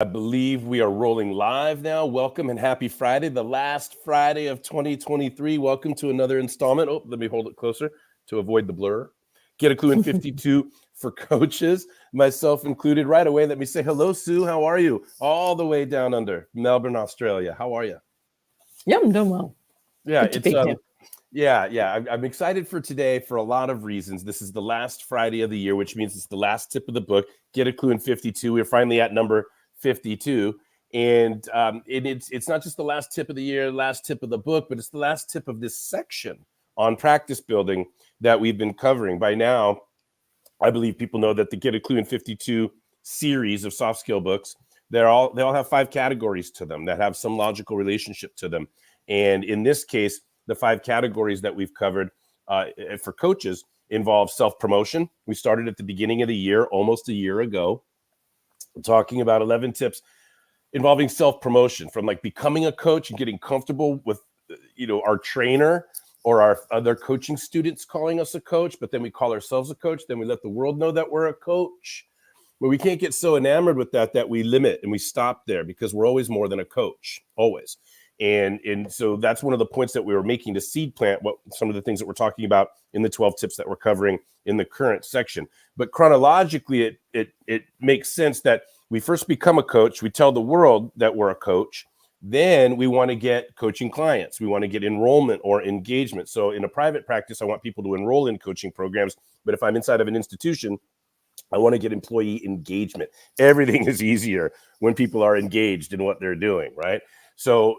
I believe we are rolling live now. Welcome and happy Friday, the last Friday of 2023. Welcome to another installment. Oh, let me hold it closer to avoid the blur. Get a clue in 52 for coaches, myself included. Right away, let me say hello, Sue. How are you? All the way down under Melbourne, Australia. How are you? Yeah, I'm doing well. Yeah, Good to be here. Yeah. I'm excited for today for a lot of reasons. This is the last Friday of the year, which means it's the last tip of the book. Get a clue in 52. We're finally at number 52. And it's not just the last tip of the year, last tip of the book, but it's the last tip of this section on practice building that we've been covering. By now, I believe people know that the Get a Clue in 52 series of soft skill books, they all have 5 categories to them that have some logical relationship to them. And in this case, the 5 categories that we've covered for coaches involve self-promotion. We started at the beginning of the year, almost a year ago, talking about 11 tips involving self-promotion, from like becoming a coach and getting comfortable with, our trainer or our other coaching students calling us a coach, but then we call ourselves a coach. Then we let the world know that we're a coach. But we can't get so enamored with that we limit and we stop there, because we're always more than a coach, always. And so that's one of the points that we were making to seed plant what some of the things that we're talking about in the 12 tips that we're covering in the current section. But chronologically, it makes sense that we first become a coach. We tell the world that we're a coach. Then we want to get coaching clients. We want to get enrollment or engagement. So in a private practice, I want people to enroll in coaching programs. But if I'm inside of an institution, I want to get employee engagement. Everything is easier when people are engaged in what they're doing, right? So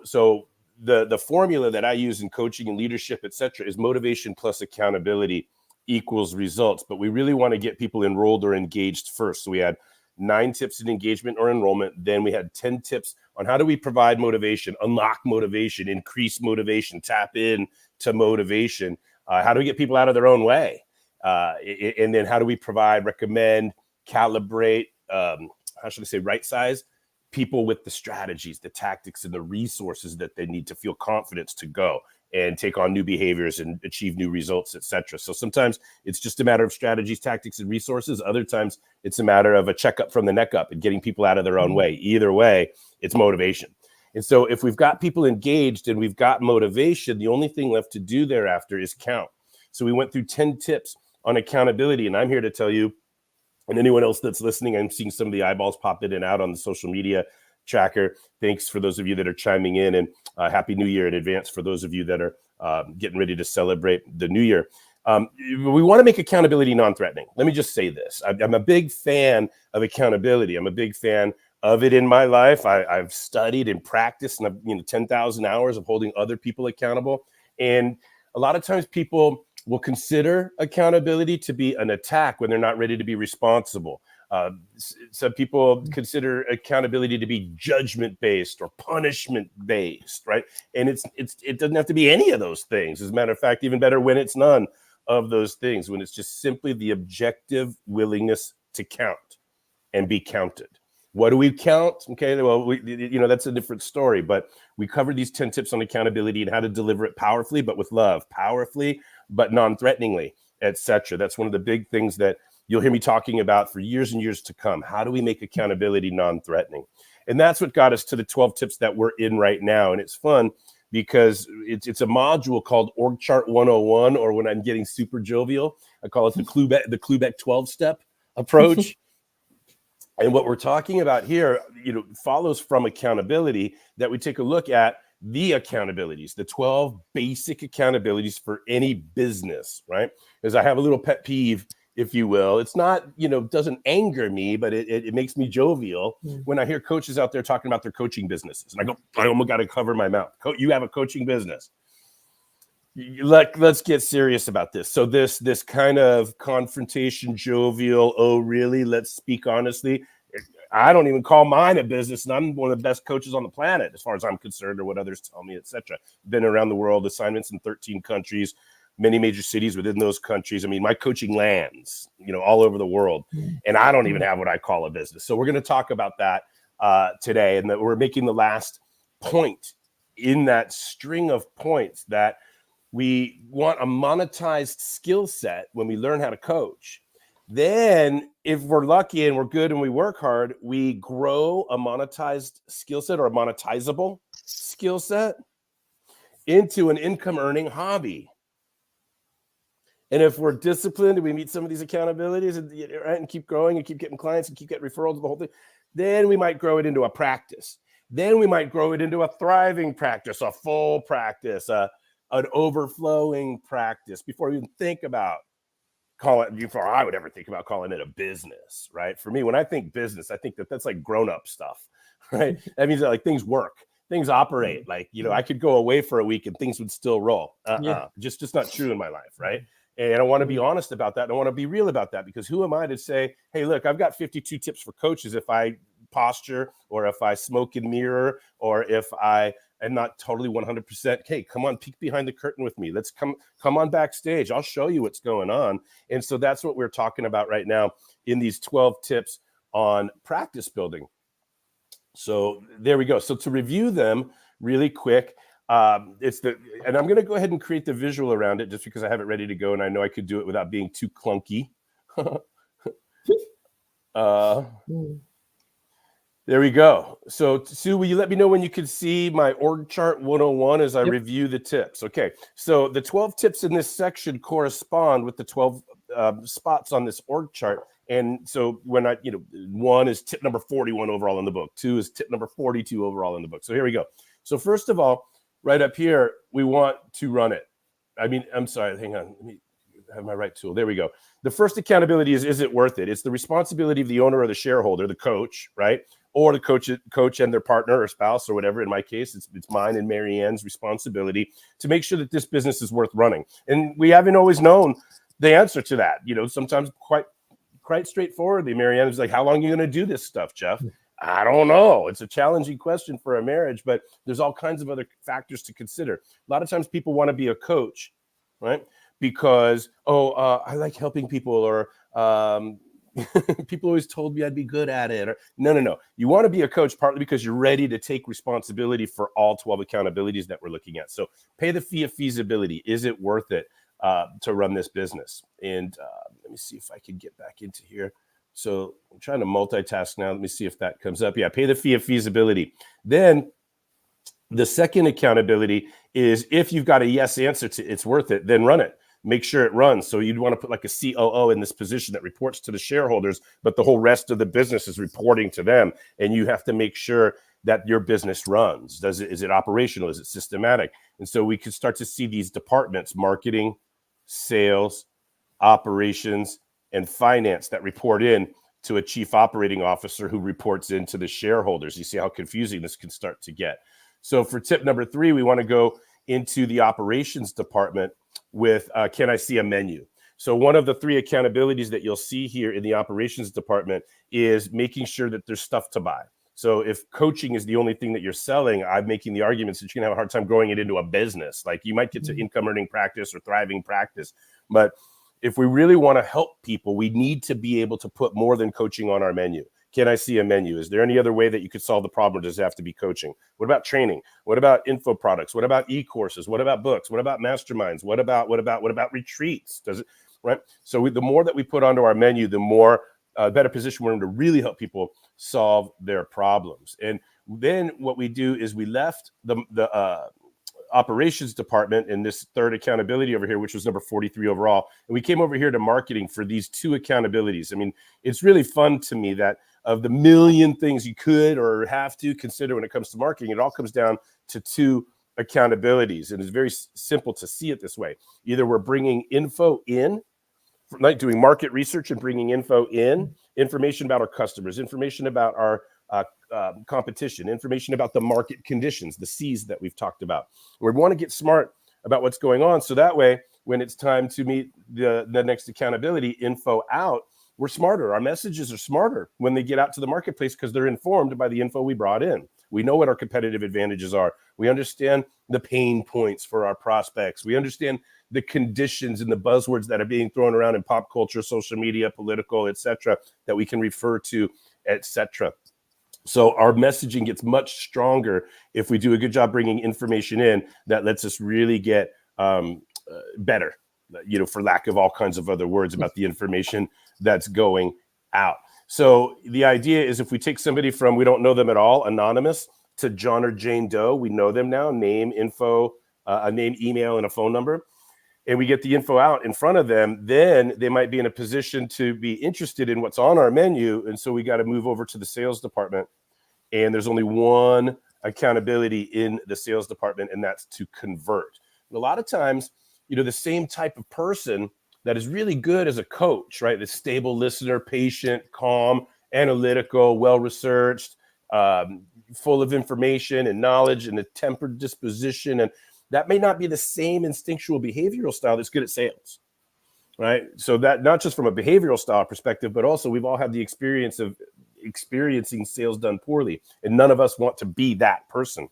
the formula that I use in coaching and leadership, et cetera, is motivation plus accountability equals results. But we really want to get people enrolled or engaged first. So we had 9 tips in engagement or enrollment. Then we had 10 tips on how do we provide motivation, unlock motivation, increase motivation, tap in to motivation. How do we get people out of their own way? And then how do we provide, recommend, calibrate, right size people with the strategies, the tactics, and the resources that they need to feel confidence to go and take on new behaviors and achieve new results, et cetera. So sometimes it's just a matter of strategies, tactics, and resources. Other times it's a matter of a checkup from the neck up and getting people out of their own way. Either way, it's motivation. And so if we've got people engaged and we've got motivation, the only thing left to do thereafter is count. So we went through 10 tips on accountability, and I'm here to tell you, and anyone else that's listening, I'm seeing some of the eyeballs pop in and out on the social media tracker. Thanks for those of you that are chiming in, and Happy New Year in advance for those of you that are getting ready to celebrate the new year. We want to make accountability non-threatening. Let me just say this. I'm a big fan of accountability. I'm a big fan of it in my life. I've studied and practiced, and I've 10,000 hours of holding other people accountable. And a lot of times people will consider accountability to be an attack when they're not ready to be responsible. Some people consider accountability to be judgment-based or punishment-based, right? And it doesn't have to be any of those things. As a matter of fact, even better when it's none of those things, when it's just simply the objective willingness to count and be counted. What do we count? Okay, well, that's a different story, but we covered these 10 tips on accountability and how to deliver it powerfully, but with love, powerfully, but non-threateningly, et cetera. That's one of the big things that you'll hear me talking about for years and years to come. How do we make accountability non-threatening? And that's what got us to the 12 tips that we're in right now. And it's fun because it's a module called Org Chart 101, or when I'm getting super jovial, I call it the Klubeck 12-step approach. And what we're talking about here, follows from accountability, that we take a look at the accountabilities, the 12 basic accountabilities for any business, right? Because I have a little pet peeve, if you will. It's not, doesn't anger me, but it makes me jovial when I hear coaches out there talking about their coaching businesses. And I almost got to cover my mouth. You have a coaching business. Let's get serious about this. So this kind of confrontation, jovial, oh really, let's speak honestly. I don't even call mine a business, and I'm one of the best coaches on the planet as far as I'm concerned, or what others tell me, etc. Been around the world, assignments in 13 countries, many major cities within those countries. I mean, my coaching lands, all over the world, and I don't even have what I call a business. So we're going to talk about that today, and that we're making the last point in that string of points that we want a monetized skill set when we learn how to coach Then if we're lucky and we're good and we work hard, we grow a monetized skill set or a monetizable skill set into an income earning hobby. And if we're disciplined and we meet some of these accountabilities and keep growing and keep getting clients and keep getting referrals to the whole thing, then we might grow it into a practice. Then we might grow it into a thriving practice, a full practice, an overflowing practice before we even think about before I would ever think about calling it a business, right? For me, when I think business, I think that's like grown-up stuff, right? That means that like things work, things operate. Like, I could go away for a week and things would still roll. Just not true in my life, right? And I want to be honest about that. And I want to be real about that, because who am I to say, hey, look, I've got 52 tips for coaches if I posture or if I smoke and mirror or if I am not totally 100%. Hey, come on, peek behind the curtain with me. Let's come on backstage. I'll show you what's going on. And so that's what we're talking about right now in these 12 tips on practice building. So there we go. So to review them really quick, and I'm going to go ahead and create the visual around it just because I have it ready to go and I know I could do it without being too clunky. There we go. So Sue, will you let me know when you can see my org chart 101 as I review the tips? Okay. So the 12 tips in this section correspond with the 12 spots on this org chart. And so when one is tip number 41 overall in the book. 2 is tip number 42 overall in the book. So here we go. So first of all, right up here, we want to run it. I'm sorry, hang on. Let me have my right tool. There we go. The first accountability is it worth it? It's the responsibility of the owner or the shareholder, the coach, right? Or the coach and their partner or spouse or whatever. In my case, it's mine and Mary Ann's responsibility to make sure that this business is worth running. And we haven't always known the answer to that. Sometimes quite straightforwardly, Mary Ann was like, how long are you going to do this stuff, Jeff? I don't know. It's a challenging question for a marriage, but there's all kinds of other factors to consider. A lot of times people want to be a coach, right? Because, I like helping people, or people always told me I'd be good at it. Or, no. You want to be a coach partly because you're ready to take responsibility for all 12 accountabilities that we're looking at. So pay the fee of feasibility. Is it worth it to run this business? And let me see if I can get back into here. So I'm trying to multitask now. Let me see if that comes up. Yeah, pay the fee of feasibility. Then the second accountability is if you've got a yes answer to it's worth it, then run it. Make sure it runs. So you'd want to put like a COO in this position that reports to the shareholders, but the whole rest of the business is reporting to them. And you have to make sure that your business runs. Is it operational? Is it systematic? And so we could start to see these departments: marketing, sales, operations, and finance, that report in to a chief operating officer who reports into the shareholders. You see how confusing this can start to get. So for tip number 3, we want to go into the operations department with, can I see a menu? So one of the 3 accountabilities that you'll see here in the operations department is making sure that there's stuff to buy. So if coaching is the only thing that you're selling, I'm making the arguments that you're gonna have a hard time growing it into a business. Like you might get to income earning practice or thriving practice, but if we really want to help people, we need to be able to put more than coaching on our menu. Can I see a menu? Is there any other way that you could solve the problem, or does it have to be coaching? What about training? What about info products? What about e-courses? What about books? What about masterminds? What about retreats? Does it, right? So the more that we put onto our menu, the more better position we're in to really help people solve their problems. And then what we do is we left the operations department in this third accountability over here, which was number 43 overall. And we came over here to marketing for these 2 accountabilities. I mean, it's really fun to me that of the million things you could or have to consider when it comes to marketing, it all comes down to 2 accountabilities. And it's very simple to see it this way. Either we're bringing info in, like doing market research and bringing info in, information about our customers, information about our competition, information about the market conditions, the C's that we've talked about. We want to get smart about what's going on, so that way when it's time to meet the next accountability, info out, we're smarter. Our messages are smarter when they get out to the marketplace because they're informed by the info we brought in. We know what our competitive advantages are. We understand the pain points for our prospects. We understand the conditions and the buzzwords that are being thrown around in pop culture, social media, political, etc., that we can refer to, etc. So our messaging gets much stronger if we do a good job bringing information in that lets us really get better, for lack of all kinds of other words about the information that's going out. So the idea is if we take somebody from, we don't know them at all, anonymous, to John or Jane Doe, we know them now, name, info, a name, email, and a phone number, and we get the info out in front of them, then they might be in a position to be interested in what's on our menu. And so we got to move over to the sales department. And there's only one accountability in the sales department, and that's to convert. And a lot of times, the same type of person that is really good as a coach, right? The stable listener, patient, calm, analytical, well-researched, full of information and knowledge and a tempered disposition. And that may not be the same instinctual behavioral style that's good at sales, right? So that not just from a behavioral style perspective, but also we've all had the experience of experiencing sales done poorly. And none of us want to be that person.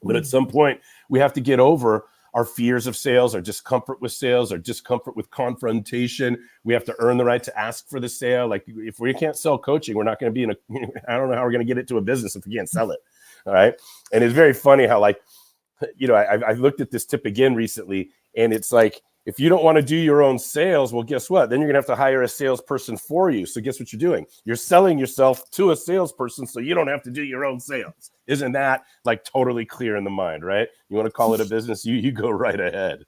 But at some point, we have to get over our fears of sales, our discomfort with sales, our discomfort with confrontation. We have to earn the right to ask for the sale. Like if we can't sell coaching, we're not going to be I don't know how we're going to get it to a business if we can't sell it. All right. And it's very funny how I looked at this tip again recently, and it's like, if you don't want to do your own sales, well, guess what? Then you're going to have to hire a salesperson for you. So guess what you're doing? You're selling yourself to a salesperson so you don't have to do your own sales. Isn't that totally clear in the mind, right? You want to call it a business, you go right ahead.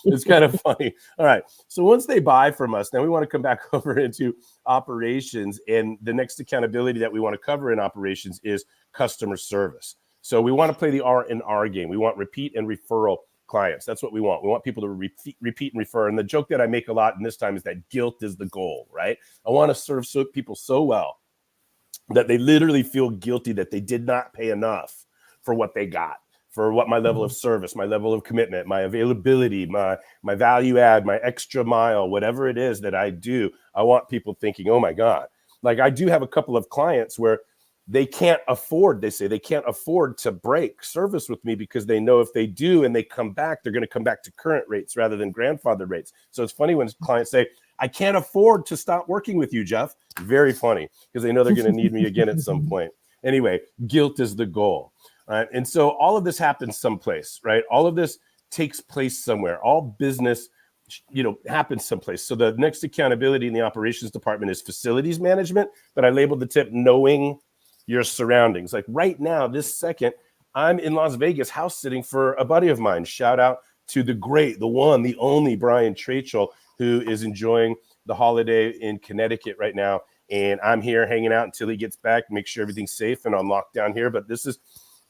It's kind of funny. All right. So once they buy from us, now we want to come back over into operations. And the next accountability that we want to cover in operations is customer service. So we want to play the R&R game. We want repeat and referral clients. That's what we want. We want people to repeat and refer. And the joke that I make a lot in this time is that guilt is the goal, right? I want to serve people so well that they literally feel guilty that they did not pay enough for what they got, for what my level of service, my level of commitment, my availability, my value add, my extra mile, whatever it is that I do. I want people thinking, oh my God. I do have a couple of clients where they can't afford to break service with me because they know if they do and they come back, they're going to come back to current rates rather than grandfather rates. So it's funny when clients say, I can't afford to stop working with you, Jeff. Very funny because they know they're going to need me again at some point. Anyway, guilt is the goal. Right? And so all of this happens someplace, right? All of this takes place somewhere. All business happens someplace. So the next accountability in the operations department is facilities management, but I labeled the tip knowing your surroundings. Like right now, this second, I'm in Las Vegas house sitting for a buddy of mine. Shout out to the great, the one, the only Brian Trachel, who is enjoying the holiday in Connecticut right now. And I'm here hanging out until he gets back, make sure everything's safe and on lockdown here. But this is,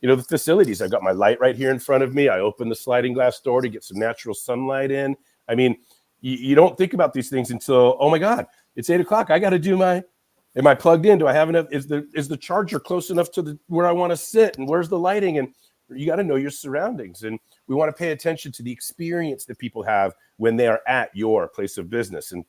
the facilities. I've got my light right here in front of me. I open the sliding glass door to get some natural sunlight in. I mean, you don't think about these things until, oh my God, it's 8:00. I got to do am I plugged in? Do I have enough? Is the charger close enough to where I want to sit? And where's the lighting? And you got to know your surroundings. And we want to pay attention to the experience that people have when they are at your place of business. And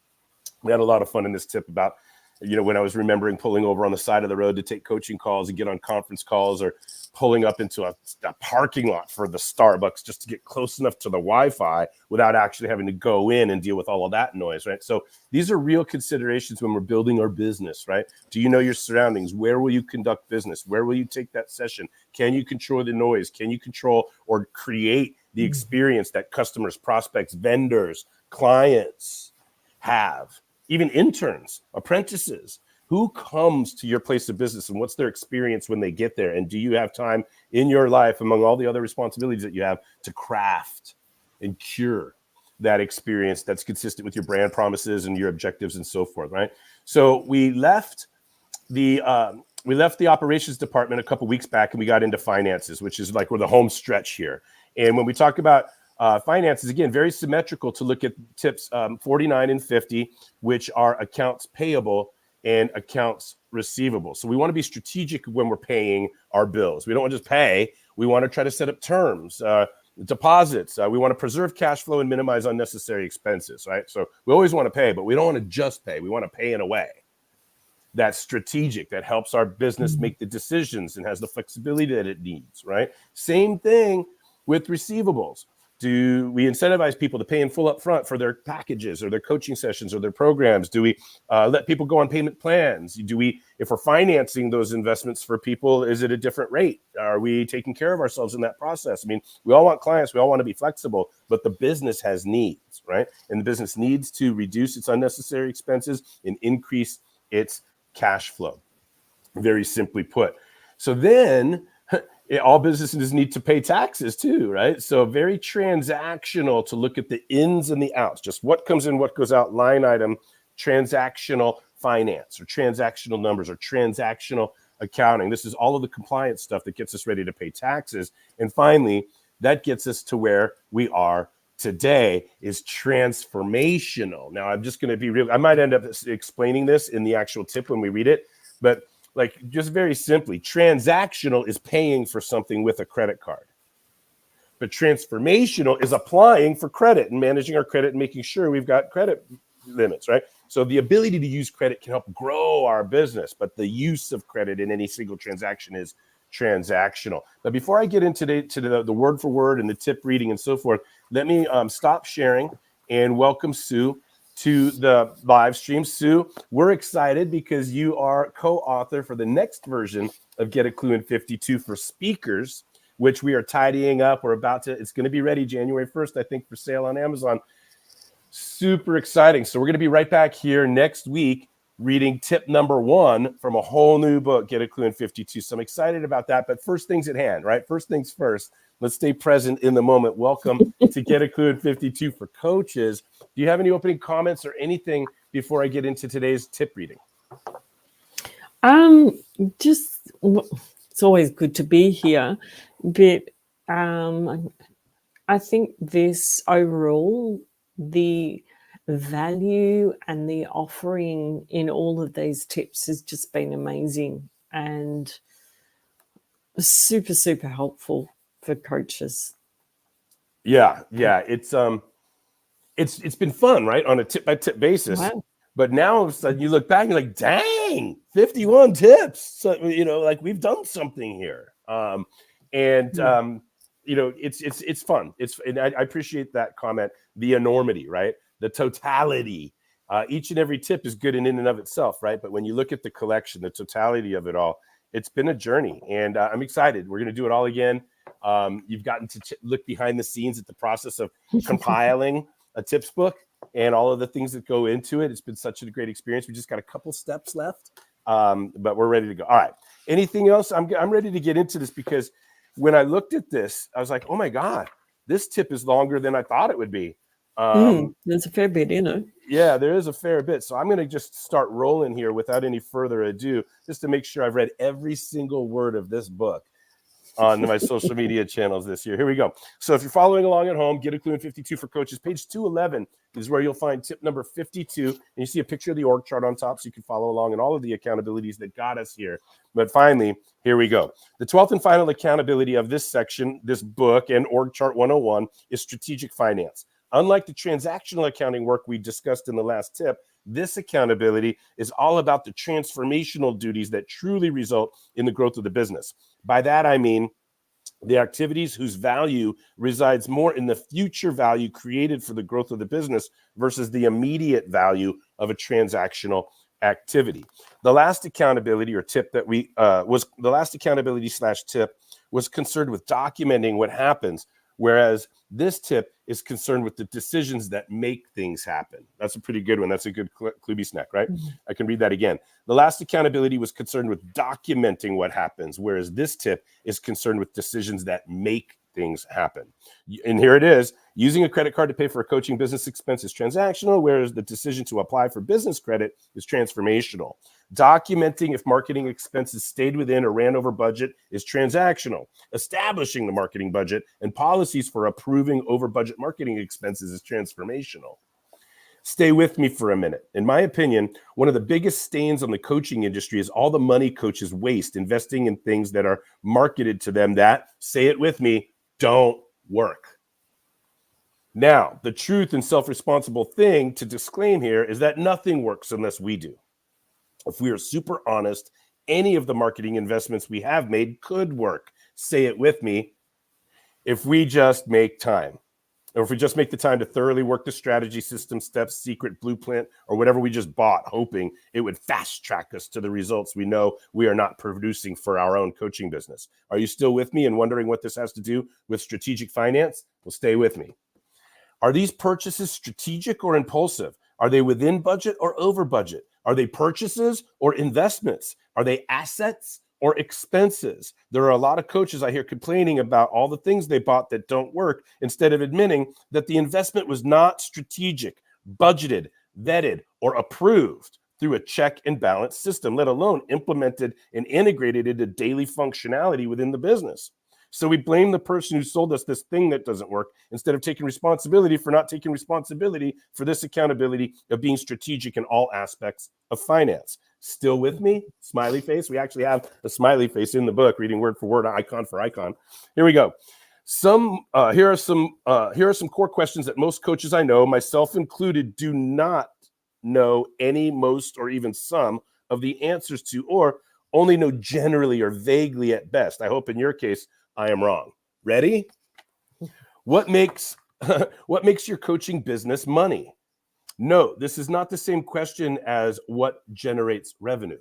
we had a lot of fun in this tip about, when I was remembering pulling over on the side of the road to take coaching calls and get on conference calls, or pulling up into a parking lot for the Starbucks just to get close enough to the Wi-Fi without actually having to go in and deal with all of that noise, right? So these are real considerations when we're building our business, right? Do you know your surroundings? Where will you conduct business? Where will you take that session? Can you control the noise? Can you control or create the experience that customers, prospects, vendors, clients have? Even interns, apprentices, who comes to your place of business and what's their experience when they get there? And do you have time in your life, among all the other responsibilities that you have, to craft and cure that experience that's consistent with your brand promises and your objectives and so forth, right? So we left the operations department a couple weeks back and we got into finances, which is we're the home stretch here. And when we talk about finances, again, very symmetrical to look at tips 49 and 50, which are accounts payable and accounts receivable. So we want to be strategic when we're paying our bills. We don't want to just pay. We want to try to set up terms, deposits. We want to preserve cash flow and minimize unnecessary expenses, right? So we always want to pay, but we don't want to just pay. We want to pay in a way that's strategic, that helps our business make the decisions and has the flexibility that it needs, right? Same thing with receivables. Do we incentivize people to pay in full up front for their packages or their coaching sessions or their programs? Do we let people go on payment plans? Do we, if we're financing those investments for people, is it a different rate? Are we taking care of ourselves in that process? I mean, we all want clients, we all want to be flexible, but the business has needs, right? And the business needs to reduce its unnecessary expenses and increase its cash flow, very simply put. So then all businesses need to pay taxes too, right? So very transactional to look at the ins and the outs, just what comes in, what goes out, line item, transactional finance or transactional numbers or transactional accounting. This is all of the compliance stuff that gets us ready to pay taxes. And finally, that gets us to where we are today, is transformational. Now, I'm just going to be real. I might end up explaining this in the actual tip when we read it, but like just very simply, transactional is paying for something with a credit card. But transformational is applying for credit and managing our credit and making sure we've got credit limits, right? So the ability to use credit can help grow our business, but the use of credit in any single transaction is transactional. But before I get into the word for word and the tip reading and so forth, let me stop sharing and welcome Sue to the live stream. Sue, we're excited because you are co-author for the next version of Get a Clue in 52 for speakers, which we are tidying up. We're about to, it's going to be ready January 1st, I think, for sale on Amazon. Super exciting. So we're going to be right back here next week reading tip number 1 from a whole new book, Get a Clue in 52. So I'm excited about that. But first things at hand, right? First things first. Let's stay present in the moment. Welcome to Get a Clue in 52 for coaches. Do you have any opening comments or anything before I get into today's tip reading? Just it's always good to be here, but I think this overall, the value and the offering in all of these tips has just been amazing and super, super helpful for coaches. Yeah. It's been fun, right? On a tip by tip basis. Wow. But now all of a sudden you look back and you're like, dang, 51 tips. So, like we've done something here. It's fun. And I appreciate that comment. The enormity, right? The totality. Each and every tip is good in and of itself, right? But when you look at the collection, the totality of it all, it's been a journey, and I'm excited. We're going to do it all again. You've gotten to look behind the scenes at the process of compiling a tips book and all of the things that go into it. It's been such a great experience. We just got a couple steps left, but we're ready to go. All right. Anything else? I'm ready to get into this because when I looked at this, I was like, oh my God, this tip is longer than I thought it would be. There's a fair bit in it. Yeah, there is a fair bit. So I'm going to just start rolling here without any further ado, just to make sure I've read every single word of this book on my social media channels this year. Here we go. So if you're following along at home, Get a Clue in 52 for coaches. Page 211 is where you'll find tip number 52. And you see a picture of the org chart on top so you can follow along and all of the accountabilities that got us here. But finally, here we go. The 12th and final accountability of this section, this book and org chart 101 is strategic finance. Unlike the transactional accounting work we discussed in the last tip, this accountability is all about the transformational duties that truly result in the growth of the business. By that, I mean the activities whose value resides more in the future value created for the growth of the business versus the immediate value of a transactional activity. The last accountability or tip that the last accountability / tip was concerned with documenting what happens, whereas this tip is concerned with the decisions that make things happen. That's a pretty good one. That's a good Cluby snack, right? Mm-hmm. I can read that again. The last accountability was concerned with documenting what happens, whereas this tip is concerned with decisions that make things happen. And here it is. Using a credit card to pay for a coaching business expense is transactional, whereas the decision to apply for business credit is transformational. Documenting if marketing expenses stayed within or ran over budget is transactional. Establishing the marketing budget and policies for approving over budget marketing expenses is transformational. Stay with me for a minute. In my opinion, one of the biggest stains on the coaching industry is all the money coaches waste investing in things that are marketed to them that, say it with me, don't work. Now, the truth and self-responsible thing to disclaim here is that nothing works unless we do. If we are super honest, any of the marketing investments we have made could work. Say it with me, if we just make time. or if we just make the time to thoroughly work the strategy, system, steps, secret, blueprint, or whatever we just bought, hoping it would fast track us to the results we know we are not producing for our own coaching business. Are you still with me and wondering what this has to do with strategic finance? Well, stay with me. Are these purchases strategic or impulsive? Are they within budget or over budget? Are they purchases or investments? Are they assets or expenses? There are a lot of coaches I hear complaining about all the things they bought that don't work, instead of admitting that the investment was not strategic, budgeted, vetted, or approved through a check and balance system, let alone implemented and integrated into daily functionality within the business. So we blame the person who sold us this thing that doesn't work, instead of taking responsibility for not taking responsibility for this accountability of being strategic in all aspects of finance. Still with me? Smiley face. We actually have a smiley face in the book, reading word for word, icon for icon. Here we go. Here are some core questions that most coaches I know, myself included, do not know any, most, or even some of the answers to, or only know generally or vaguely at best. I hope in your case I am wrong. Ready? What makes your coaching business money? No, this is not the same question as what generates revenue.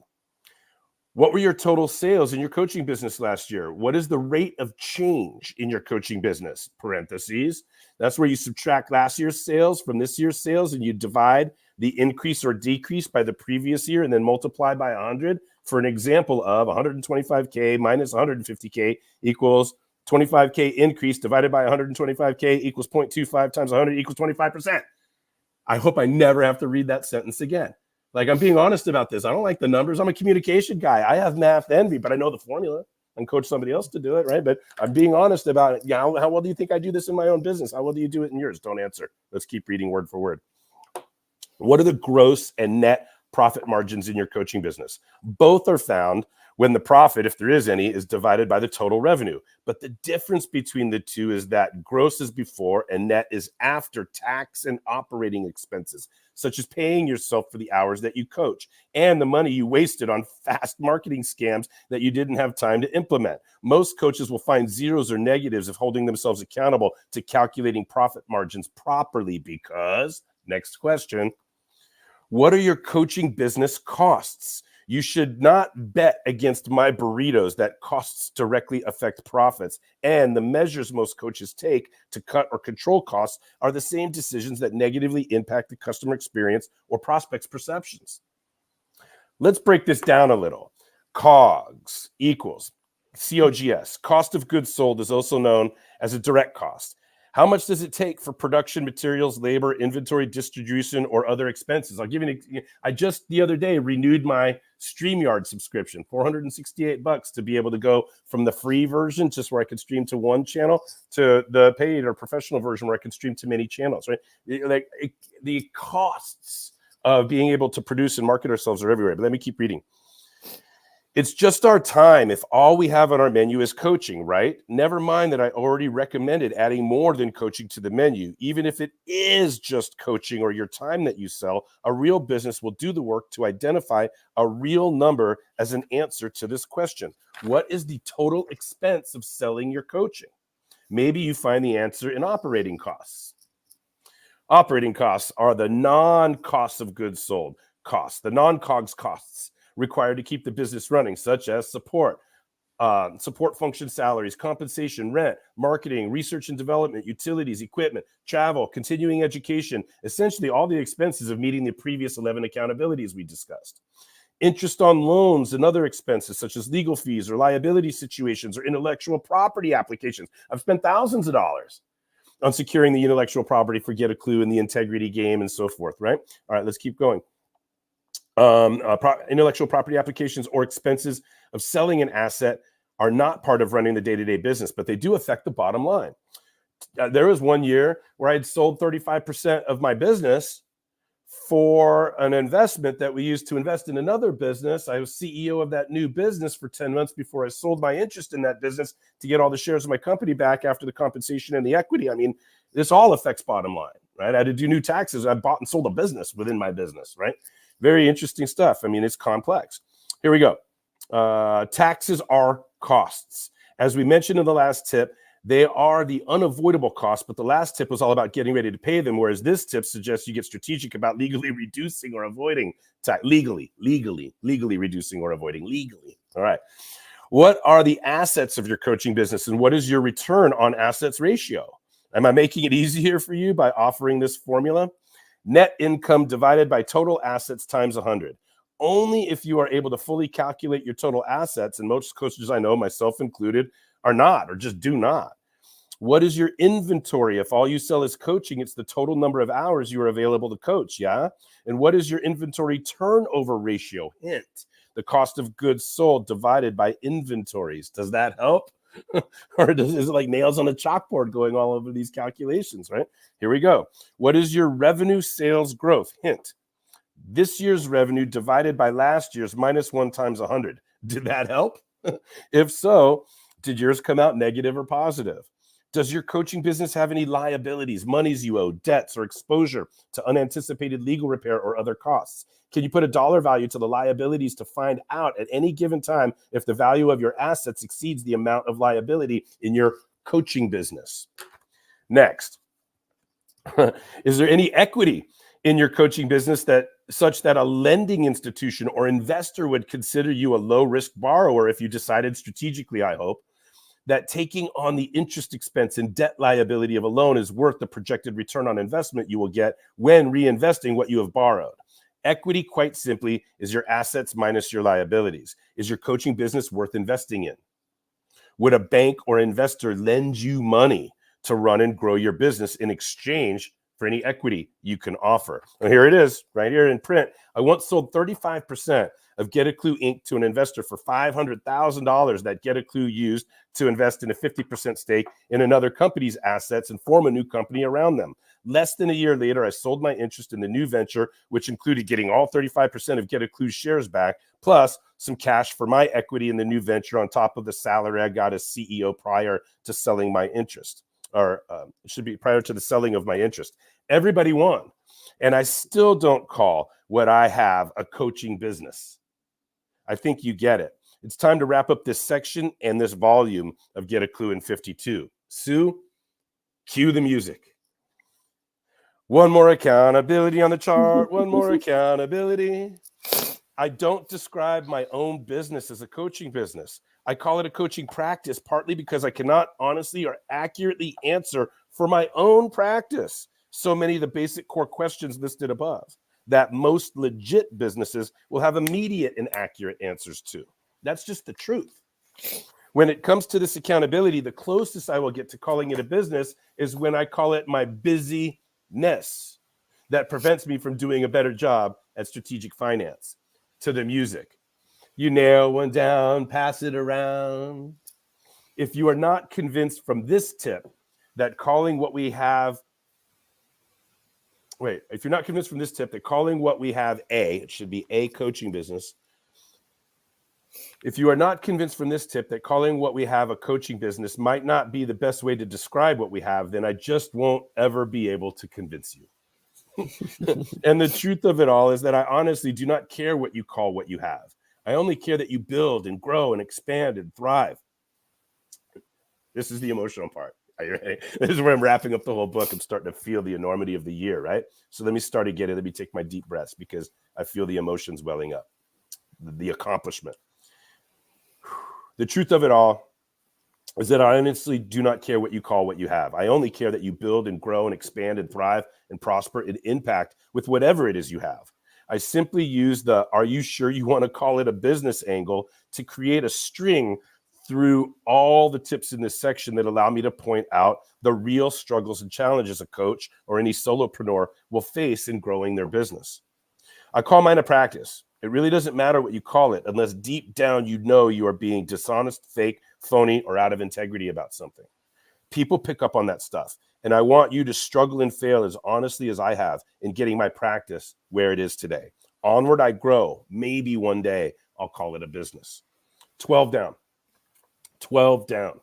What were your total sales in your coaching business last year? What is the rate of change in your coaching business? Parentheses. That's where you subtract last year's sales from this year's sales, and you divide the increase or decrease by the previous year, and then multiply by 100 for an example of 125K minus 150K equals 25K increase divided by 125K equals 0.25 times 100 equals 25%. I hope I never have to read that sentence again. Like, I'm being honest about this. I don't like the numbers. I'm a communication guy. I have math envy, but I know the formula and coach somebody else to do it, right? But I'm being honest about it. Yeah, how well do you think I do this in my own business? How well do you do it in yours? Don't answer. Let's keep reading word for word. What are the gross and net profit margins in your coaching business? Both are found when the profit, if there is any, is divided by the total revenue. But the difference between the two is that gross is before and net is after tax and operating expenses, such as paying yourself for the hours that you coach and the money you wasted on fast marketing scams that you didn't have time to implement. Most coaches will find zeros or negatives of holding themselves accountable to calculating profit margins properly because, next question, what are your coaching business costs? You should not bet against my burritos that costs directly affect profits. And the measures most coaches take to cut or control costs are the same decisions that negatively impact the customer experience or prospects' perceptions. Let's break this down a little. COGS equals COGS. Cost of goods sold is also known as a direct cost. How much does it take for production, materials, labor, inventory, distribution, or other expenses? I'll give you I just the other day renewed my StreamYard subscription, $468 to be able to go from the free version, just where I could stream to one channel, to the paid or professional version where I can stream to many channels, right? The costs of being able to produce and market ourselves are everywhere. But let me keep reading. It's just our time if all we have on our menu is coaching, right? Never mind that I already recommended adding more than coaching to the menu. Even if it is just coaching or your time that you sell, a real business will do the work to identify a real number as an answer to this question. What is the total expense of selling your coaching? Maybe you find the answer in operating costs. Operating costs are the non-cost of goods sold costs, the non-COGS costs required to keep the business running, such as support function salaries, compensation, rent, marketing, research and development, utilities, equipment, travel, continuing education, essentially all the expenses of meeting the previous 11 accountabilities we discussed. Interest on loans and other expenses, such as legal fees or liability situations or intellectual property applications. I've spent thousands of dollars on securing the intellectual property for Get a Clue and the integrity game and so forth, right? All right, let's keep going. Intellectual property applications or expenses of selling an asset are not part of running the day-to-day business, but they do affect the bottom line. There was one year where I had sold 35% of my business for an investment that we used to invest in another business. I was CEO of that new business for 10 months before I sold my interest in that business to get all the shares of my company back after the compensation and the equity. I mean, this all affects bottom line, right? I had to do new taxes. I bought and sold a business within my business, right? Very interesting stuff. I mean, it's complex. Here we go. Taxes are costs. As we mentioned in the last tip, They are the unavoidable costs, but the last tip was all about getting ready to pay them, whereas this tip suggests you get strategic about legally reducing or avoiding legally reducing or avoiding legally. All right. What are the assets of your coaching business, and what is your return on assets ratio? Am I making it easier for you by offering this formula? Net income divided by total assets times 100. Only if you are able to fully calculate your total assets, and most coaches I know, myself included, are not, or just do not. What is your inventory? If all you sell is coaching, it's the total number of hours you are available to coach, yeah? And what is your inventory turnover ratio? Hint, the cost of goods sold divided by inventories. Does that help? Or is it like nails on a chalkboard going all over these calculations, right? Here we go. What is your revenue sales growth? Hint, this year's revenue divided by last year's minus 1 times 100. Did that help? If so, did yours come out negative or positive? Does your coaching business have any liabilities, monies you owe, debts, or exposure to unanticipated legal repair or other costs? Can you put a dollar value to the liabilities to find out at any given time if the value of your assets exceeds the amount of liability in your coaching business? Next, is there any equity in your coaching business that such that a lending institution or investor would consider you a low-risk borrower if you decided strategically, I hope, that taking on the interest expense and debt liability of a loan is worth the projected return on investment you will get when reinvesting what you have borrowed? Equity, quite simply, is your assets minus your liabilities. Is your coaching business worth investing in? Would a bank or investor lend you money to run and grow your business in exchange for any equity you can offer? And here it is, right here in print. I once sold 35% of Get a Clue Inc. to an investor for $500,000 that Get a Clue used to invest in a 50% stake in another company's assets and form a new company around them. Less than a year later, I sold my interest in the new venture, which included getting all 35% of Get a Clue shares back, plus some cash for my equity in the new venture on top of the salary I got as CEO prior to selling my interest, or it should be prior to the selling of my interest. Everybody won. And I still don't call what I have a coaching business. I think you get it. It's time to wrap up this section and this volume of Get a Clue in 52. Sue, cue the music. One more accountability on the chart. One more accountability. I don't describe my own business as a coaching business. I call it a coaching practice, partly because I cannot honestly or accurately answer for my own practice so many of the basic core questions listed above that most legit businesses will have immediate and accurate answers to. That's just the truth. When it comes to this accountability, the closest I will get to calling it a business is when I call it my busyness that prevents me from doing a better job at strategic finance. To the music. You nail one down, pass it around. If you are not convinced from this tip that calling what we have, if you're not convinced from this tip that calling what we have it should be a coaching business. If you are not convinced from this tip that calling what we have a coaching business might not be the best way to describe what we have, then I just won't ever be able to convince you. And the truth of it all is that I honestly do not care what you call what you have. I only care that you build and grow and expand and thrive. This is the emotional part. Are you ready? This is where I'm wrapping up the whole book. I'm starting to feel the enormity of the year, right? So let me start again. Let me take my deep breaths because I feel the emotions welling up. The accomplishment. The truth of it all is that I honestly do not care what you call what you have. I only care that you build and grow and expand and thrive and prosper and impact with whatever it is you have. I simply use the "are you sure you want to call it a business" angle to create a string through all the tips in this section that allow me to point out the real struggles and challenges a coach or any solopreneur will face in growing their business. I call mine a practice. It really doesn't matter what you call it unless deep down you know you are being dishonest, fake, phony, or out of integrity about something. People pick up on that stuff. And I want you to struggle and fail as honestly as I have in getting my practice where it is today. Onward I grow. Maybe one day I'll call it a business. 12 down. 12 down.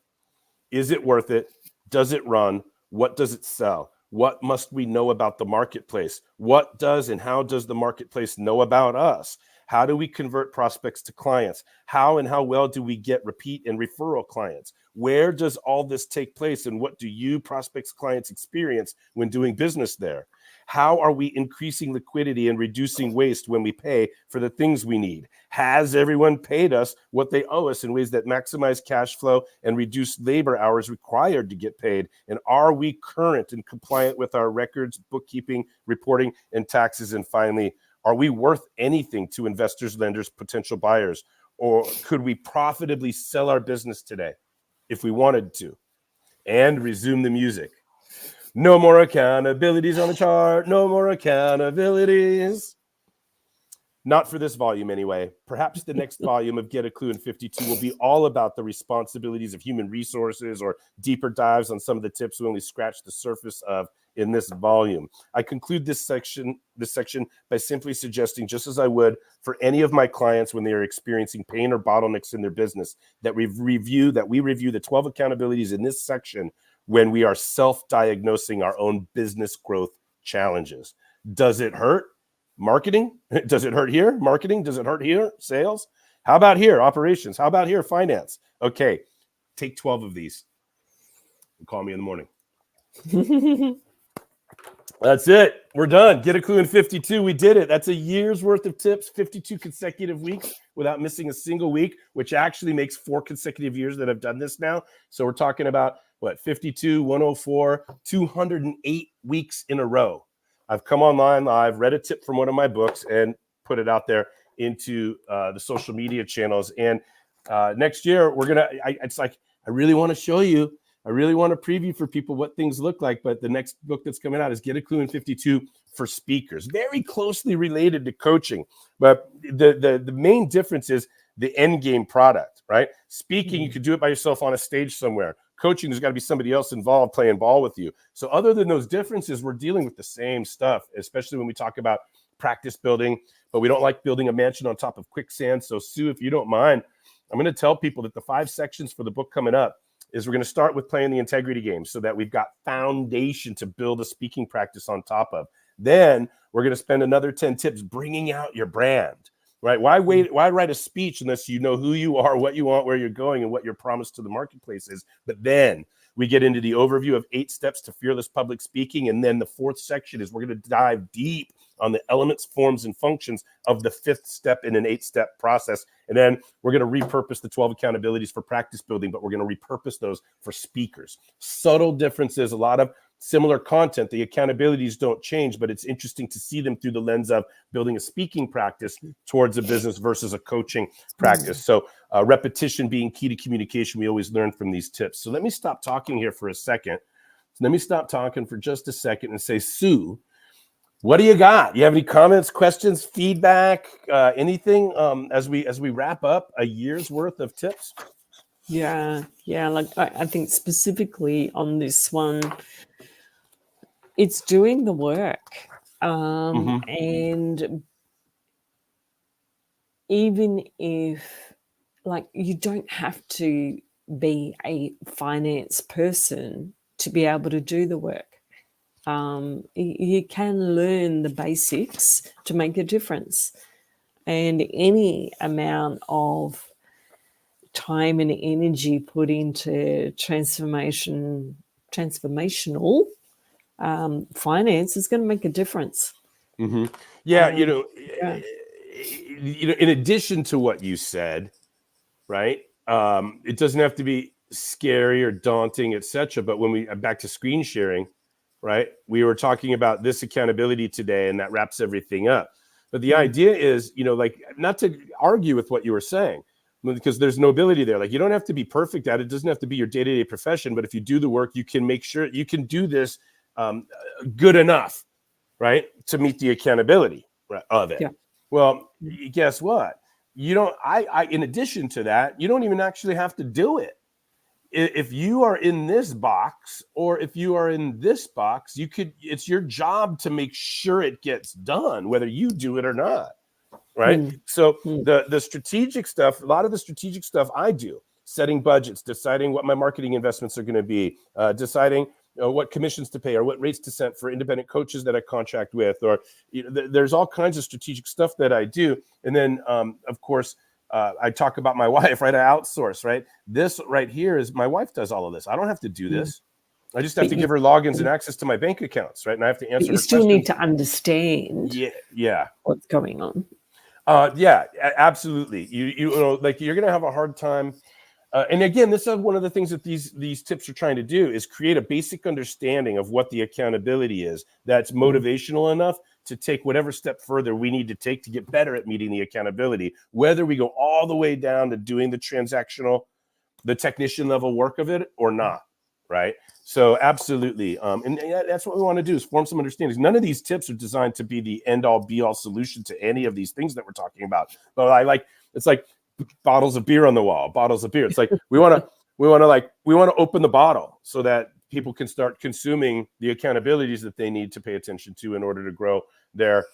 Is it worth it? Does it run? What does it sell? What must we know about the marketplace? What does and how does the marketplace know about us? How do we convert prospects to clients? How and how well do we get repeat and referral clients? Where does all this take place, and what do you, prospects, clients, experience when doing business there? How are we increasing liquidity and reducing waste when we pay for the things we need? Has everyone paid us what they owe us in ways that maximize cash flow and reduce labor hours required to get paid? And are we current and compliant with our records, bookkeeping, reporting, and taxes? And finally, are we worth anything to investors, lenders, potential buyers? Or could we profitably sell our business today if we wanted to? And resume the music. No more accountabilities on the chart. No more accountabilities. Not for this volume, anyway. Perhaps the next volume of Get a Clue in 52 will be all about the responsibilities of human resources, or deeper dives on some of the tips we only scratched the surface of in this volume. I conclude this section by simply suggesting, just as I would for any of my clients when they are experiencing pain or bottlenecks in their business, that we review the 12 accountabilities in this section when we are self-diagnosing our own business growth challenges. Does it hurt? Marketing? Does it hurt here? Marketing? Does it hurt here? Sales? How about here? Operations? How about here? Finance? Okay, take 12 of these and call me in the morning. That's it. We're done. Get a Clue in 52. We did it. That's a year's worth of tips, 52 consecutive weeks without missing a single week, which actually makes 4 consecutive years that I've done this now. So we're talking about, 52, 104, 208 weeks in a row. I've come online live, read a tip from one of my books, and put it out there into the social media channels. And next year, I really want to show you. I really want to preview for people what things look like, but the next book that's coming out is Get a Clue in 52 for speakers, very closely related to coaching. But the main difference is the end game product, right? Speaking, you could do it by yourself on a stage somewhere. Coaching, there's got to be somebody else involved playing ball with you. So other than those differences, we're dealing with the same stuff, especially when we talk about practice building, but we don't like building a mansion on top of quicksand. So Sue, if you don't mind, I'm going to tell people that the 5 sections for the book coming up is we're going to start with playing the integrity game so that we've got foundation to build a speaking practice on top of. Then we're going to spend another 10 tips bringing out your brand, right? Why write a speech unless you know who you are, what you want, where you're going, and what your promise to the marketplace is? But then we get into the overview of 8 steps to fearless public speaking. And then the 4th section is we're going to dive deep on the elements, forms, and functions of the 5th step in an 8-step process. And then we're going to repurpose the 12 accountabilities for practice building, but we're going to repurpose those for speakers. Subtle differences, a lot of similar content. The accountabilities don't change, but it's interesting to see them through the lens of building a speaking practice towards a business versus a coaching practice. So repetition being key to communication, we always learn from these tips. So let me stop talking here for a second. Let me stop talking for just a second and say, Sue, what do you got? You have any comments, questions, feedback, anything as we wrap up a year's worth of tips? Yeah. Like I think specifically on this one, it's doing the work. And even if, like, you don't have to be a finance person to be able to do the work. You can learn the basics to make a difference. And any amount of time and energy put into transformational finance is going to make a difference. Yeah, in addition to what you said, right? It doesn't have to be scary or daunting, etc. But when we back to screen sharing, right? We were talking about this accountability today, and that wraps everything up. But the idea is, not to argue with what you were saying, because there's nobility there. Like, you don't have to be perfect at it. It doesn't have to be your day-to-day profession. But if you do the work, you can make sure you can do this good enough, right, to meet the accountability of it. Yeah. Well, guess what? You don't. In addition to that, you don't even actually have to do it. If you are in this box, or if you are in this box, it's your job to make sure it gets done, whether you do it or not. Right. So the strategic stuff, a lot of the strategic stuff I do, setting budgets, deciding what my marketing investments are going to be, deciding what commissions to pay or what rates to set for independent coaches that I contract with, or there's all kinds of strategic stuff that I do. And then, of course, I talk about my wife, right? I outsource, right? This right here is my wife does all of this. I don't have to do this. I just have to give her logins and access to my bank accounts, right? And I have to answer her you still questions. need to understand what's going on. Yeah, absolutely. You know, like you're going to have a hard time. And again, this is one of the things that these tips are trying to do is create a basic understanding of what the accountability is that's motivational enough to take whatever step further we need to take to get better at meeting the accountability, whether we go all the way down to doing the transactional, the technician level work of it or not, right? So absolutely. And that's what we want to do is form some understandings. None of these tips are designed to be the end all be all solution to any of these things that we're talking about. But it's like bottles of beer on the wall, bottles of beer. It's like we want to open the bottle so that people can start consuming the accountabilities that they need to pay attention to in order to grow their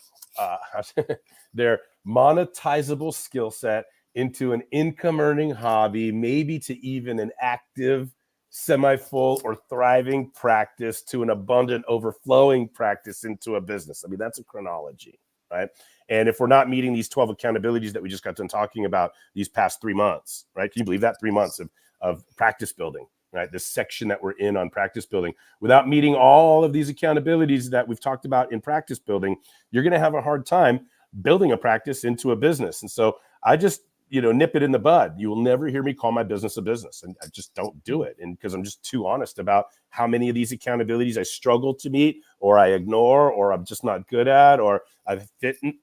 their monetizable skill set into an income earning hobby, maybe to even an active, semi-full or thriving practice, to an abundant, overflowing practice into a business. I mean, that's a chronology, right? And if we're not meeting these 12 accountabilities that we just got done talking about these past 3 months, right? Can you believe that? 3 months of practice building, right? This section that we're in on practice building, without meeting all of these accountabilities that we've talked about in practice building, you're going to have a hard time building a practice into a business. And so I just, nip it in the bud. You will never hear me call my business a business, and I just don't do it. And because I'm just too honest about how many of these accountabilities I struggle to meet, or I ignore, or I'm just not good at, or I've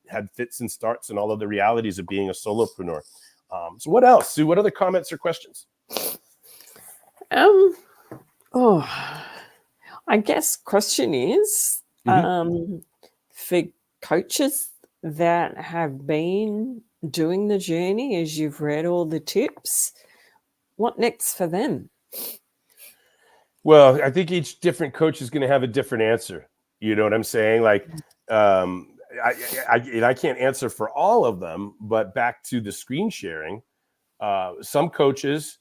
had fits and starts and all of the realities of being a solopreneur. So what else, Sue? What other comments or questions? I guess question is, for coaches that have been doing the journey, as you've read all the tips, what next for them? Well, I think each different coach is going to have a different answer. You know what I'm saying? Like, I can't answer for all of them, but back to the screen sharing, some coaches,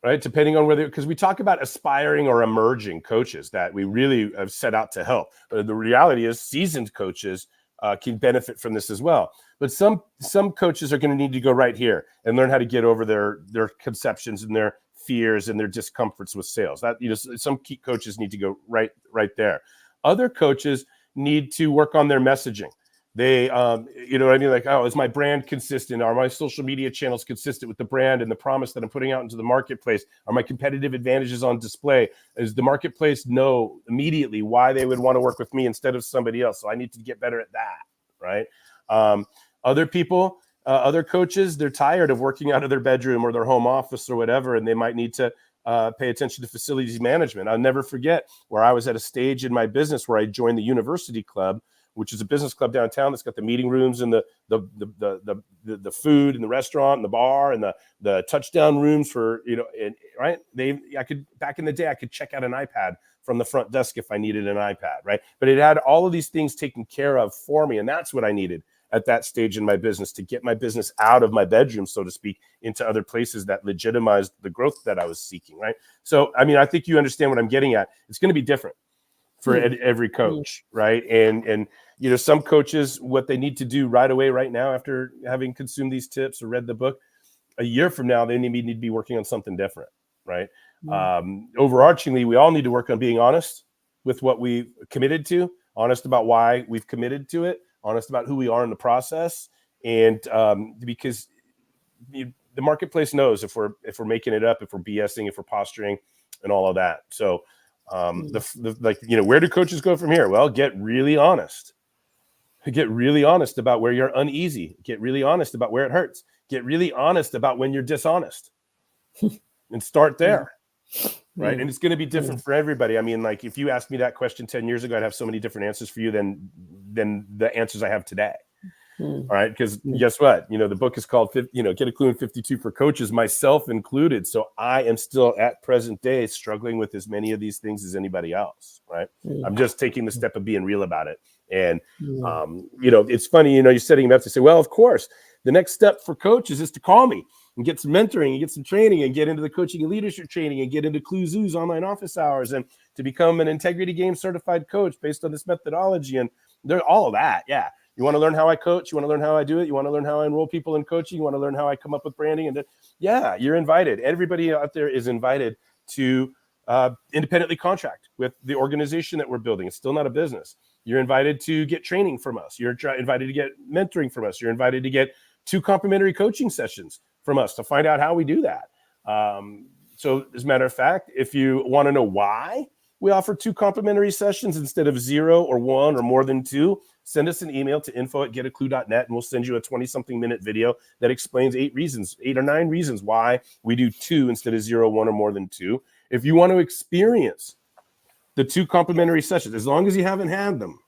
right, depending on whether, because we talk about aspiring or emerging coaches that we really have set out to help. But the reality is seasoned coaches can benefit from this as well. But some coaches are going to need to go right here and learn how to get over their conceptions and their fears and their discomforts with sales. That, some key coaches need to go right there. Other coaches need to work on their messaging. They, you know what I mean? Like, is my brand consistent? Are my social media channels consistent with the brand and the promise that I'm putting out into the marketplace? Are my competitive advantages on display? Does the marketplace know immediately why they would want to work with me instead of somebody else? So I need to get better at that, right? Other people, other coaches, they're tired of working out of their bedroom or their home office or whatever, and they might need to pay attention to facilities management. I'll never forget where I was at a stage in my business where I joined the University Club, which is a business club downtown that's got the meeting rooms and the food and the restaurant and the bar and the touchdown rooms for, right? Back in the day, I could check out an iPad from the front desk if I needed an iPad, right? But it had all of these things taken care of for me. And that's what I needed at that stage in my business, to get my business out of my bedroom, so to speak, into other places that legitimized the growth that I was seeking, right? So, I mean, I think you understand what I'm getting at. It's going to be different for every coach, right? And some coaches, what they need to do right away, right now, after having consumed these tips or read the book, a year from now, they need to be working on something different, right? Overarchingly, we all need to work on being honest with what we committed to, honest about why we've committed to it, honest about who we are in the process, and because the marketplace knows if we're making it up, if we're BSing, if we're posturing, and all of that. So, where do coaches go from here? Well, get really honest. Get really honest about where you're uneasy. Get really honest about where it hurts. Get really honest about when you're dishonest, and start there. Right. And it's going to be different for everybody. I mean, like, if you asked me that question 10 years ago, I'd have so many different answers for you than the answers I have today. All right. Because guess what? The book is called, Get a Clue in 52 for Coaches, myself included. So I am still at present day struggling with as many of these things as anybody else. Right. I'm just taking the step of being real about it. And, it's funny, you're setting them up to say, well, of course, the next step for coaches is to call me. and get some mentoring and get some training and get into the coaching and leadership training and get into Clue Zoo's online office hours and to become an integrity game certified coach based on this methodology. And they're all of that. Yeah. You want to learn how I coach? You want to learn how I do it? You want to learn how I enroll people in coaching? You want to learn how I come up with branding? And yeah, you're invited. Everybody out there is invited to independently contract with the organization that we're building. It's still not a business. You're invited to get training from us. You're invited to get mentoring from us. You're invited to get 2 complimentary coaching sessions from us to find out how we do that. So as a matter of fact, if you want to know why we offer 2 complimentary sessions instead of 0 or 1 or more than 2, send us an email to info@getaclue.net and we'll send you a 20-something minute video that explains 8 or 9 reasons why we do 2 instead of 0, 1, or more than 2. If you want to experience the 2 complimentary sessions, as long as you haven't had them,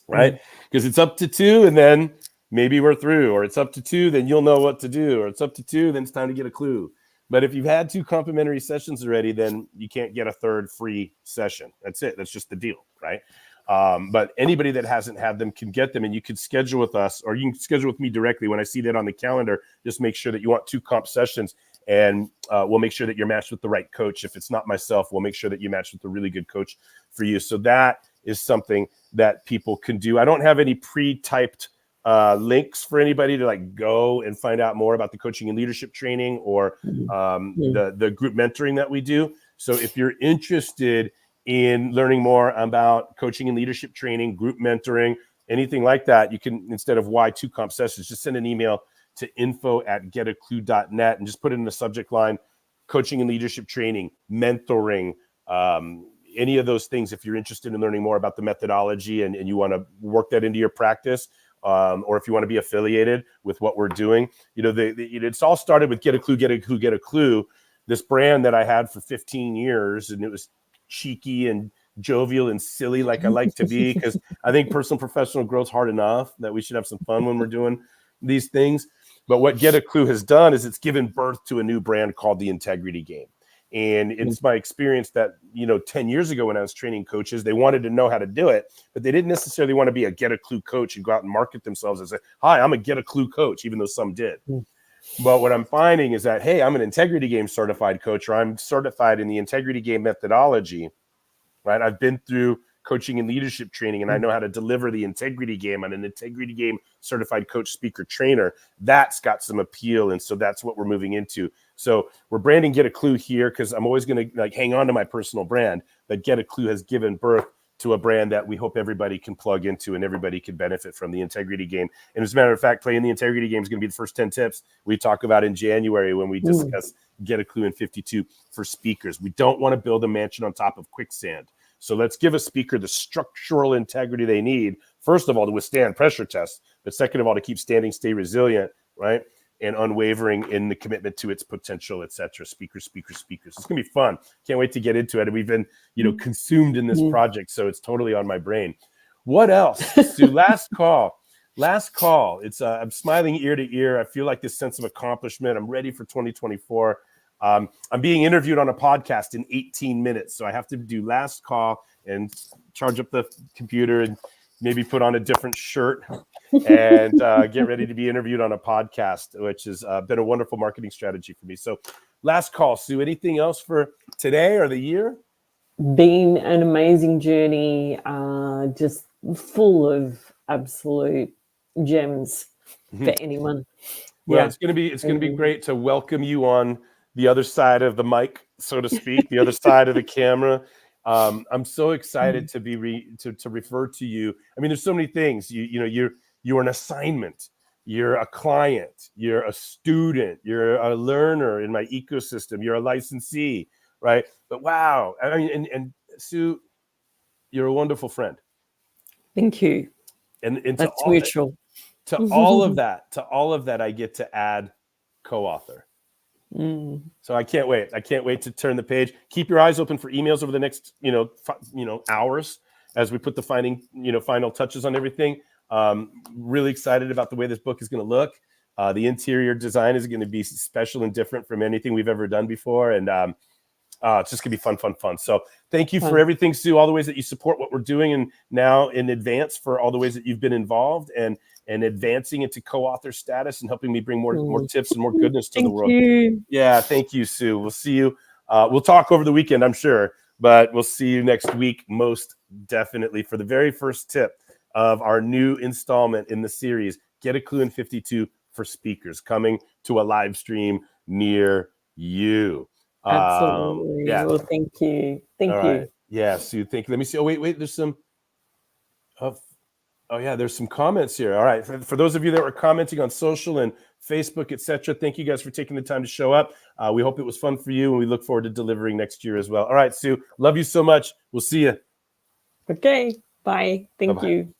right? Because it's up to 2 and then maybe we're through, or it's up to 2, then you'll know what to do, or it's up to 2, then it's time to get a clue. But if you've had 2 complimentary sessions already, then you can't get a 3rd free session. That's it. That's just the deal, right? But anybody that hasn't had them can get them, and you can schedule with us, or you can schedule with me directly. When I see that on the calendar, just make sure that you want 2 comp sessions, and we'll make sure that you're matched with the right coach. If it's not myself, we'll make sure that you match with a really good coach for you. So that is something that people can do. I don't have any pre-typed links for anybody to like go and find out more about the coaching and leadership training or the group mentoring that we do. So if you're interested in learning more about coaching and leadership training, group mentoring, anything like that, you can, instead of why 2 comp sessions, just send an email to info@getaclue.net and just put it in the subject line, coaching and leadership training, mentoring, any of those things. If you're interested in learning more about the methodology and you want to work that into your practice, or if you want to be affiliated with what we're doing, it's all started with Get a Clue, Get a Clue, Get a Clue, this brand that I had for 15 years. And it was cheeky and jovial and silly, like I like to be, because I think personal professional growth's hard enough that we should have some fun when we're doing these things. But what Get a Clue has done is it's given birth to a new brand called the Integrity Game. And it's my experience that, 10 years ago when I was training coaches, they wanted to know how to do it, but they didn't necessarily want to be a Get a Clue coach and go out and market themselves as hi, I'm a Get a Clue coach, even though some did. But what I'm finding is that, hey, I'm an Integrity Game certified coach, or I'm certified in the Integrity Game methodology, right? I've been through coaching and leadership training, and I know how to deliver the Integrity Game. I'm an Integrity Game certified coach, speaker, trainer. That's got some appeal, and so that's what we're moving into. So we're branding Get a Clue here because I'm always going to hang on to my personal brand, but Get a Clue has given birth to a brand that we hope everybody can plug into and everybody can benefit from, the Integrity Game. And as a matter of fact, playing the Integrity Game is going to be the first 10 tips we talk about in January when we discuss Get a Clue in 52 for speakers. We don't want to build a mansion on top of quicksand. So let's give a speaker the structural integrity they need, first of all, to withstand pressure tests, but second of all, to keep standing, stay resilient, right? And unwavering in the commitment to its potential, et cetera. Speakers. It's going to be fun. Can't wait to get into it. And we've been, consumed in this project, so it's totally on my brain. What else? So last call. It's I'm smiling ear to ear. I feel like this sense of accomplishment. I'm ready for 2024. I'm being interviewed on a podcast in 18 minutes, so I have to do last call and charge up the computer and maybe put on a different shirt and get ready to be interviewed on a podcast, which has been a wonderful marketing strategy for me. So last call, Sue, anything else for today or the year? Been an amazing journey, just full of absolute gems for anyone. Well, it's going to be great to welcome you on the other side of the mic, so to speak, the other side of the camera. I'm so excited to be to refer to you. I mean, there's so many things. You're an assignment. You're a client. You're a student. You're a learner in my ecosystem. You're a licensee, right? But wow, I mean, and Sue, you're a wonderful friend. Thank you. And that's mutual. To all of that, I get to add co-author. So I can't wait. I can't wait to turn the page. Keep your eyes open for emails over the next, hours as we put the final touches on everything. Really excited about the way this book is going to look. The interior design is going to be special and different from anything we've ever done before. And it's just going to be fun. So thank you for everything, Sue, all the ways that you support what we're doing, and now in advance for all the ways that you've been involved. And and advancing into co-author status and helping me bring more tips and more goodness to the Thank world. you. Yeah, thank you, Sue. We'll see you. We'll talk over the weekend, I'm sure, but we'll see you next week, most definitely, for the very first tip of our new installment in the series, Get a Clue in 52 for Speakers, coming to a live stream near you. Absolutely. Yeah. Well, thank you. Thank All you. right. Yeah, Sue, thank you. Let me see. Oh, wait. There's some. Oh yeah, there's some comments here. All right, for those of you that were commenting on social and Facebook, etc., thank you guys for taking the time to show up. We hope it was fun for you, and we look forward to delivering next year as well. All right, Sue, love you so much. We'll see you. Okay. Bye. Thank Bye-bye. you.